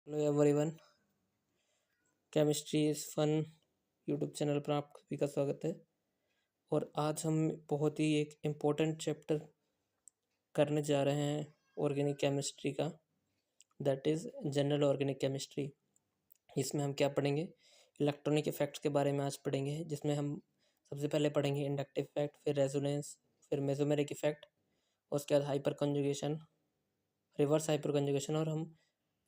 Hello everyone. Chemistry is fun YouTube channel पर आप सभी का स्वागत है। और आज हम बहुत ही एक इम्पोर्टेंट चैप्टर करने जा रहे हैं ऑर्गेनिक केमिस्ट्री का, that is general organic chemistry. इसमें हम क्या पढ़ेंगे? इलेक्ट्रॉनिक इफेक्ट्स के बारे में आज पढ़ेंगे, जिसमें हम सबसे पहले पढ़ेंगे इंडक्टिव इफेक्ट, फिर रेजोनेंस, फिर मेसोमेरिक इफेक्ट, और उसके बाद hyper conjugation, reverse hyper conjugation, और हम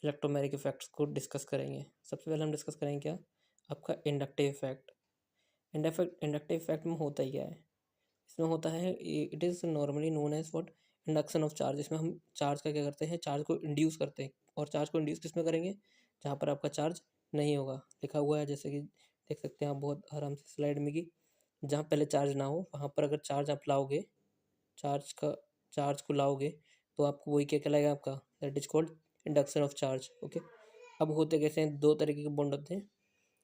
इलेक्ट्रोमेरिक इफेक्ट्स को डिस्कस करेंगे। सबसे पहले हम डिस्कस करेंगे क्या? आपका इंडक्टिव इफेक्ट। इंडक्टिव इफेक्ट में होता ही क्या है? इसमें होता है, it is normally known as what, induction of charge. इसमें हम चार्ज का क्या करते हैं? चार्ज को इंड्यूस करते हैं। और चार्ज को इंड्यूस किस में करेंगे? जहाँ पर आपका चार्ज नहीं होगा। लिखा हुआ है, जैसे कि देख सकते हैं आप बहुत आराम से स्लाइड में, कि जहाँ पहले चार्ज ना हो वहाँ पर अगर चार्ज आप लाओगे, चार्ज को लाओगे, तो आपको वही क्या कहलाएगा? आपका that is called induction of charge. Okay. अब होते कैसे हैं? दो तरीके के बॉन्ड होते हैं,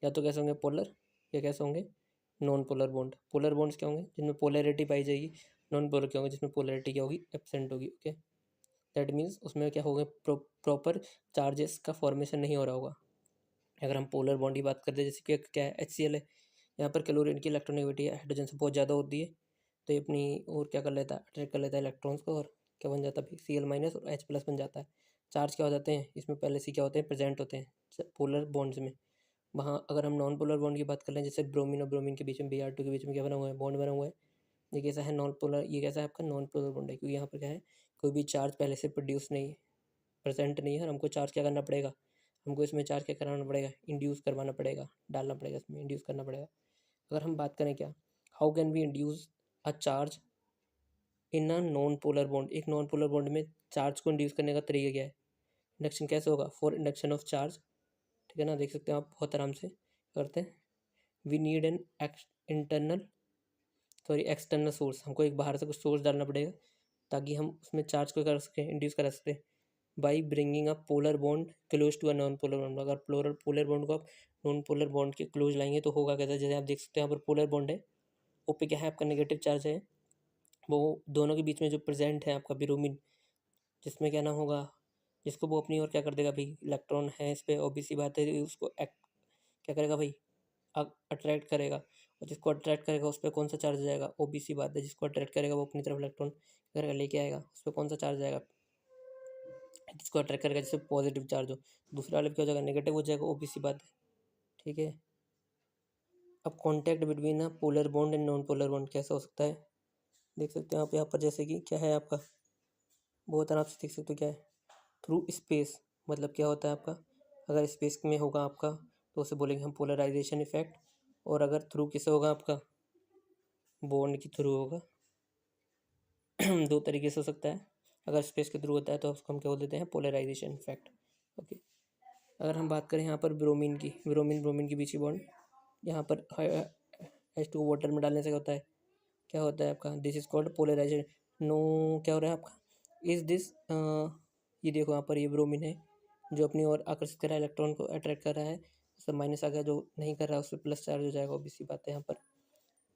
या तो कैसे होंगे? पोलर, या कैसे होंगे? Non polar bond. Polar bonds क्या होंगे? जिनमें पोलैरिटी पाई जाएगी। नॉन पोलर क्या होंगे? जिसमें पोलैरिटी क्या होगी? एब्सेंट होगी। ओके। दैट मीन्स उसमें क्या होगा? प्रॉपर चार्जेस का फॉर्मेशन नहीं हो रहा होगा। अगर हम पोलर बॉन्ड की बात करते हैं, जैसे कि क्या है? HCl है। यहाँ पर क्लोरीन की इलेक्ट्रोनेगेटिविटी हाइड्रोजन से बहुत ज़्यादा होती है, तो ये अपनी और क्या कर लेता है? अट्रैक्ट कर लेता है इलेक्ट्रॉन्स को, और क्या बन जाता है? Cl- और H+ बन जाता है। चार्ज क्या हो जाते हैं इसमें? पहले से क्या होते हैं? प्रेजेंट होते हैं पोलर बॉन्ड्स में। वहाँ अगर हम नॉन पोलर बॉन्ड की बात कर लें, जैसे ब्रोमीन और ब्रोमीन के बीच में, Br2 के बीच में क्या बना हुआ है? बॉन्ड बना हुआ है। ये कैसा है? Non polar. ये कैसा है? आपका नॉन पोलर बॉन्ड है, क्योंकि यहाँ पर क्या है? कोई भी चार्ज पहले से प्रोड्यूस नहीं है, प्रेजेंट नहीं है, और हमको चार्ज क्या करना पड़ेगा? हमको इसमें चार्ज क्या कराना पड़ेगा? इंड्यूस करवाना पड़ेगा, डालना पड़ेगा, इसमें इंड्यूस करना पड़ेगा। अगर हम बात करें क्या, how can we induce a charge in a non polar bond? एक नॉन पोलर बॉन्ड में चार्ज को इंड्यूस करने का तरीका क्या है? इंडक्शन कैसे होगा? फॉर इंडक्शन ऑफ चार्ज, ठीक है ना? देख सकते हैं आप बहुत आराम से करते हैं। We need an external source. हमको एक बाहर से कुछ सोर्स डालना पड़ेगा, ताकि हम उसमें चार्ज को कर सकें, इंड्यूस करा सकते हैं, by bringing a polar bond close to a non polar bond. अगर पोलर बॉन्ड को आप नॉन पोलर बॉन्ड के क्लोज लाएंगे तो होगा कैसा? जैसे आप देख सकते हैं यहाँ पर पोलर बॉन्ड है, ओ पे क्या है? आपका नेगेटिव चार्ज है। वो दोनों के बीच में जो प्रेजेंट है आपका ब्रोमीन, जिसमें क्या ना होगा? जिसको वो अपनी ओर क्या कर देगा? भाई इलेक्ट्रॉन है इस पर, ऑब्वियस सी बात है, उसको क्या करेगा भाई? अट्रैक्ट करेगा। और जिसको अट्रैक्ट करेगा उस पर कौन सा चार्ज जाएगा? OBC बात है, जिसको अट्रैक्ट करेगा वो अपनी तरफ इलेक्ट्रॉन करेगा, लेके आएगा, उस पर कौन सा चार्ज जाएगा? जिसको अट्रैक्ट करेगा, जिससे पॉजिटिव चार्ज हो। दूसरा वाले क्या हो जाएगा? नेगेटिव हो जाएगा, OBC बात है, ठीक है। अब contact between a polar bond and non polar bond कैसा हो सकता है? देख सकते हैं आप यहाँ पर, जैसे कि क्या है आपका, बहुत आराम से देख सकते हो क्या है? Through space. मतलब क्या होता है आपका? अगर स्पेस में होगा आपका, तो उसे बोलेंगे हम पोलराइजेशन इफेक्ट। और अगर थ्रू किसे होगा आपका? बॉन्ड के थ्रू होगा। दो तरीके से हो सकता है। अगर स्पेस के थ्रू होता है तो उसको हम क्या बोल देते हैं? Polarisation effect. ओके। अगर हम बात करें यहाँ पर ब्रोमीन की, ब्रोमीन के बीच की बॉन्ड, यहाँ पर H2 वाटर में डालने से होता है, क्या होता है आपका? This is called polarisation. No, क्या हो रहा है आपका? इज दिस, ये देखो यहाँ पर ये ब्रोमीन है, जो अपनी ओर आकर्षित कर रहा है, इलेक्ट्रॉन को अट्रैक्ट कर रहा है। उससे माइनस आ गया, जो नहीं कर रहा है उस पर प्लस चार्ज हो जाएगा, ऑब्वियस सी बात है। यहाँ पर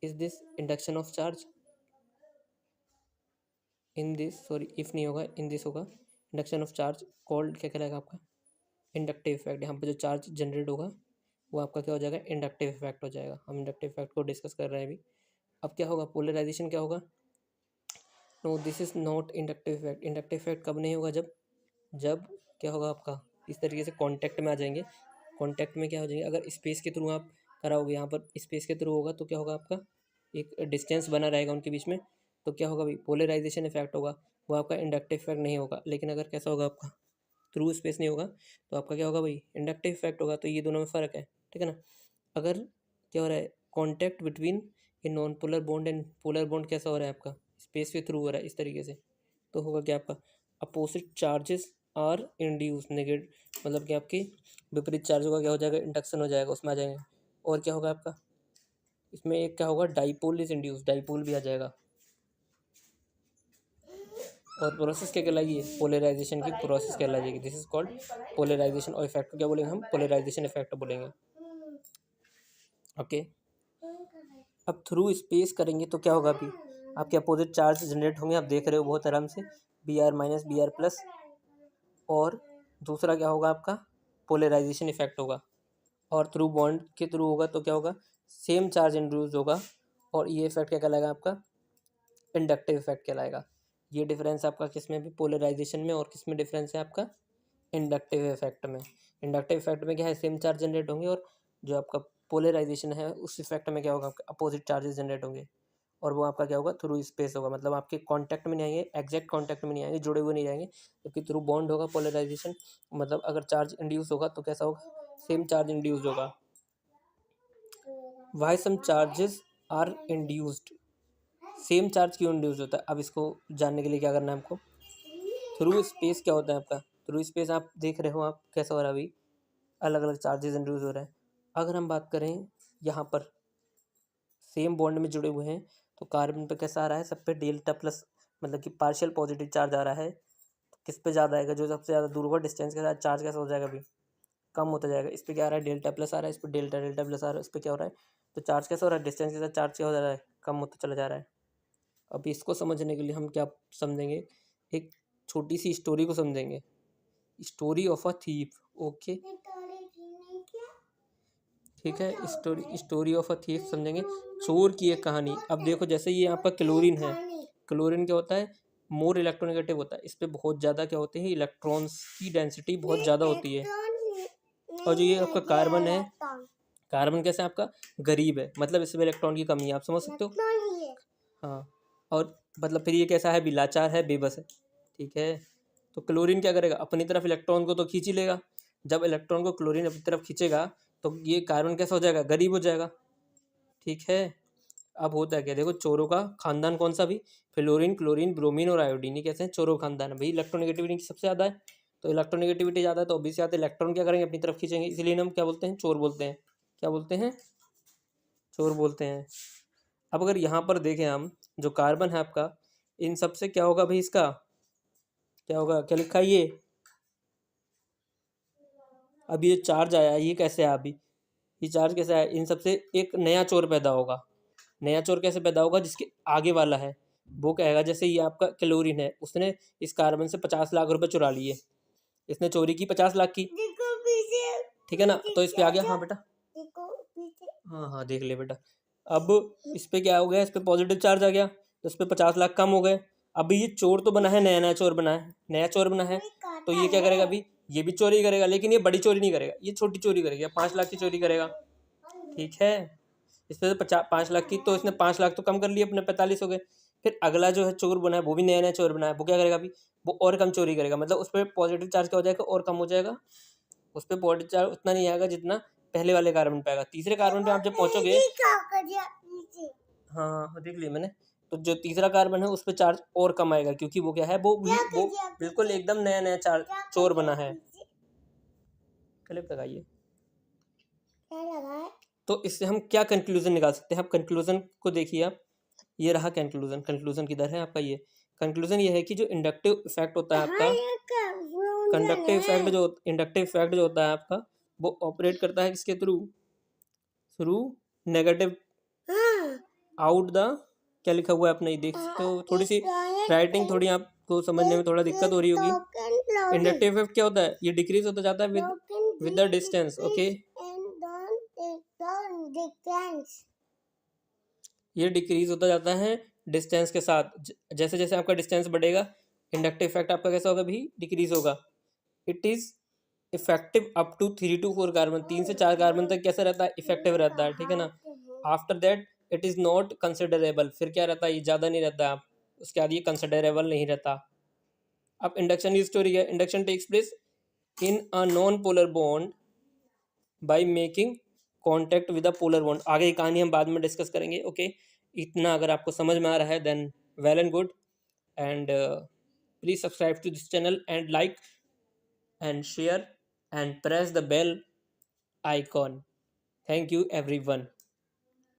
is this induction of charge? In this, sorry, if नहीं होगा, इन दिस होगा। इंडक्शन ऑफ चार्ज कॉल्ड क्या कहलाएगा आपका? Inductive effect. यहाँ पर जो चार्ज जनरेट होगा वो आपका क्या हो जाएगा? इंडक्टिव इफेक्ट हो जाएगा। हम इंडक्टिव इफेक्ट को डिस्कस कर रहे हैं अभी। अब क्या होगा? पोलराइजेशन क्या होगा? No, this is not inductive effect. Inductive effect कब नहीं होगा? जब क्या होगा आपका? इस तरीके से कांटेक्ट में आ जाएंगे। कांटेक्ट में क्या हो जाएंगे? अगर स्पेस के थ्रू आप कराओगे, यहाँ पर स्पेस के थ्रू होगा, तो क्या होगा आपका? एक डिस्टेंस बना रहेगा उनके बीच में, तो क्या होगा भाई? पोलराइजेशन इफेक्ट होगा। वो आपका इंडक्टिव इफेक्ट नहीं होगा। लेकिन अगर कैसा होगा आपका? थ्रू स्पेस नहीं होगा, तो आपका क्या होगा भाई? इंडक्टिव इफेक्ट होगा। तो ये दोनों में फ़र्क है, ठीक है ना? अगर क्या हो रहा है? Contact between a non polar bond and polar bond कैसा हो रहा है आपका? स्पेस के थ्रू हो रहा है, इस तरीके से, तो होगा क्या आपका? Opposite charges are induce negate, मतलब कि आपकी विपरीत चार्जों का क्या हो जाएगा? इंडक्शन हो जाएगा, उसमें आ जाएंगे। और क्या होगा आपका? इसमें एक क्या होगा? डाइपोल इज इंड्यूस, डाइपोल भी आ जाएगा। और प्रोसेस क्या कहलाएगी? पोलराइजेशन की प्रोसेस कहलाएगी। This is called polarisation. और इफेक्ट को क्या बोलेंगे हम? पोलराइजेशन इफेक्ट बोलेंगे। ओके। अब थ्रू स्पेस करेंगे तो क्या होगा? अभी आपके अपोजिट चार्ज जनरेट होंगे, आप देख रहे हो बहुत आराम से, Br- Br+। और दूसरा क्या होगा आपका? पोलराइजेशन इफेक्ट होगा, और थ्रू बॉन्ड के थ्रू होगा तो क्या होगा, सेम चार्ज इंड्यूस होगा, और ये इफेक्ट क्या कहलाएगा आपका, इंडक्टिव इफेक्ट कहलाएगा। ये डिफरेंस आपका किस में भी, पोलराइजेशन में, और किस में डिफरेंस है आपका, इंडक्टिव इफेक्ट में। इंडक्टिव इफेक्ट में क्या है, सेम चार्ज जनरेट होंगे, और जो आपका पोलराइजेशन है उस इफेक्ट में क्या होगा, आपका अपोजिट चार्जेस जनरेट होंगे, और वो आपका क्या होगा, थ्रू स्पेस होगा, मतलब आपके कांटेक्ट में नहीं आएंगे, एग्जैक्ट कांटेक्ट में नहीं आएंगे, जुड़े हुए नहीं जाएंगे, क्योंकि थ्रू बॉन्ड होगा पोलराइजेशन, मतलब अगर चार्ज इंड्यूस होगा तो कैसा होगा, सेम चार्ज इंड्यूस होगा। Why some charges are induced, same charge क्यों इंड्यूस होता है, अब इसको जानने के लिए क्या करना है आपको, थ्रू स्पेस क्या होता है आपका, थ्रू स्पेस आप देख रहे हो आप कैसा हो रहा है अभी, अलग अलग चार्जेस इंड्यूस हो रहे हैं। अगर हम बात करें यहाँ पर सेम बॉन्ड में जुड़े हुए हैं, तो कार्बन पे कैसा आ रहा है, सब पे डेल्टा प्लस, मतलब कि पार्शियल पॉजिटिव चार्ज आ रहा है, तो किस पे ज़्यादा आएगा, जो सबसे ज़्यादा दूर होगा डिस्टेंस के साथ चार्ज कैसा हो जाएगा अभी, कम होता जाएगा। इस पर क्या आ रहा है, डेल्टा प्लस आ रहा है, इस पर डेल्टा डेल्टा प्लस आ रहा है, इस पर क्या हो रहा है, तो चार्ज कैसा हो रहा है, डिस्टेंस के साथ चार्ज क्या हो जा रहा है, कम होता चला जा रहा है। अब इसको समझने के लिए हम क्या समझेंगे, एक छोटी सी स्टोरी को समझेंगे, story of a thief. Okay, ठीक है, स्टोरी ऑफ अ थीफ समझेंगे, चोर की एक कहानी। अब देखो जैसे ये आपका क्लोरीन है, क्लोरीन क्या होता है, मोर इलेक्ट्रोनेगेटिव होता है, इस पर बहुत ज़्यादा क्या होते हैं, इलेक्ट्रॉन्स की डेंसिटी बहुत ज़्यादा होती है। और जो ये आपका कार्बन है, कार्बन कैसे आपका गरीब है, मतलब इसमें इलेक्ट्रॉन की कमी है, आप समझ सकते हो। हाँ, और मतलब फिर ये कैसा है, लाचार है, बेबस है, ठीक है। तो क्लोरीन क्या करेगा, अपनी तरफ इलेक्ट्रॉन को तो खींच ही लेगा, जब इलेक्ट्रॉन को क्लोरीन अपनी तरफ खींचेगा तो ये कार्बन कैसा हो जाएगा, गरीब हो जाएगा, ठीक है। अब होता है क्या, देखो चोरों का खानदान कौन सा भी, फ्लोरीन, क्लोरीन, ब्रोमीन और आयोडीन, ये कैसे हैं, चोरों का खानदान है भाई, इलेक्ट्रोनेगेटिविटी सबसे ज़्यादा है, तो इलेक्ट्रोनेगेटिविटी ज़्यादा है तो ऑब्वियस बात है इलेक्ट्रॉन क्या करेंगे, अपनी तरफ खींचेंगे, इसीलिए हम क्या बोलते हैं, चोर बोलते हैं, क्या बोलते हैं, चोर बोलते हैं। अब अगर यहाँ पर देखें हम, जो कार्बन है आपका, इन सबसे क्या होगा भाई, इसका क्या होगा, क्या लिखा है ये, अभी ये चार्ज आया, ये कैसे आया अभी, ये चार्ज कैसे आया, इन सबसे एक नया चोर पैदा होगा। नया चोर कैसे पैदा होगा, जिसके आगे वाला है वो कहेगा, जैसे ये आपका क्लोरीन है, उसने इस कार्बन से 50 लाख रुपए चुरा लिए, इसने चोरी की 50 लाख की, ठीक है ना, तो इस पे आ गया, हाँ बेटा, हाँ हाँ देख ले बेटा। अब इस पे क्या हो गया, इस पे पॉजिटिव चार्ज आ गया, तो इस पे 50 लाख कम हो गए। अभी ये चोर तो बना है, नया नया चोर बना है, नया चोर बना है, तो ये क्या करेगा अभी, ये भी चोरी करेगा, लेकिन ये बड़ी चोरी नहीं करेगा, ये छोटी चोरी करेगा, 5 लाख की चोरी करेगा, ठीक है। इस पे 5 लाख की, तो इसने 5 लाख तो कम कर लिए, अपने 45 हो गए। फिर अगला जो है चोर बना है, वो भी नया नया चोर बना है, वो क्या करेगा अभी, वो और कम चोरी करेगा, मतलब उस पर पॉजिटिव चार्ज क्या हो जाएगा, और कम हो जाएगा, उस पर पॉजिटिव चार्ज उतना नहीं आएगा जितना पहले वाले कार्बन पे आएगा। तीसरे कार्बन पे आप जब पहुंचोगे, हाँ हाँ देख लिया मैंने, तो जो तीसरा कार्बन है उस पर चार्ज और कम आएगा, क्योंकि वो क्या है, वो बिल्कुल एकदम नया नया चार्ज चोर बना है। क्लिप लगाइए। तो इससे हम क्या कंक्लूजन निकाल सकते हैं, आप कंक्लूजन को देखिए आप, ये रहा कंक्लूजन, कंक्लूजन किधर है आपका, ये कंक्लूजन ये है कि जो इंडक्टिव इफेक्ट होता है आपका, कंडक्टिव इफेक्ट जो इंडक्टिव इफेक्ट जो होता है आपका, वो ऑपरेट करता है किसके through, through negative out the, क्या लिखा हुआ है आपने देख सकते हो, थोड़ी सी राइटिंग थोड़ी आपको समझने में थोड़ा दिक्कत हो रही होगी। इंडक्टिव इफेक्ट क्या होता है, ये डिक्रीज होता जाता है विद द डिस्टेंस, ओके, ये डिक्रीज होता जाता है डिस्टेंस के साथ, जैसे जैसे आपका डिस्टेंस बढ़ेगा इंडक्टिव इफेक्ट आपका कैसा होगा भी, डिक्रीज होगा। It is effective up to 3 to 4 carbon, 3 से 4 कार्बन तक कैसा रहता है, इफेक्टिव रहता है, ठीक है ना। After that it is not considerable, फिर क्या रहता है, ये ज़्यादा नहीं रहता है, उसके बाद ये कंसिडरेबल नहीं रहता। अब इंडक्शन की स्टोरी है, induction takes place in a non polar bond by making contact with a polar bond. आगे की कहानी हम बाद में डिस्कस करेंगे, ओके। इतना अगर आपको समझ में आ रहा है then well and good, and please subscribe to this channel and like and share and press the bell icon. Thank you everyone.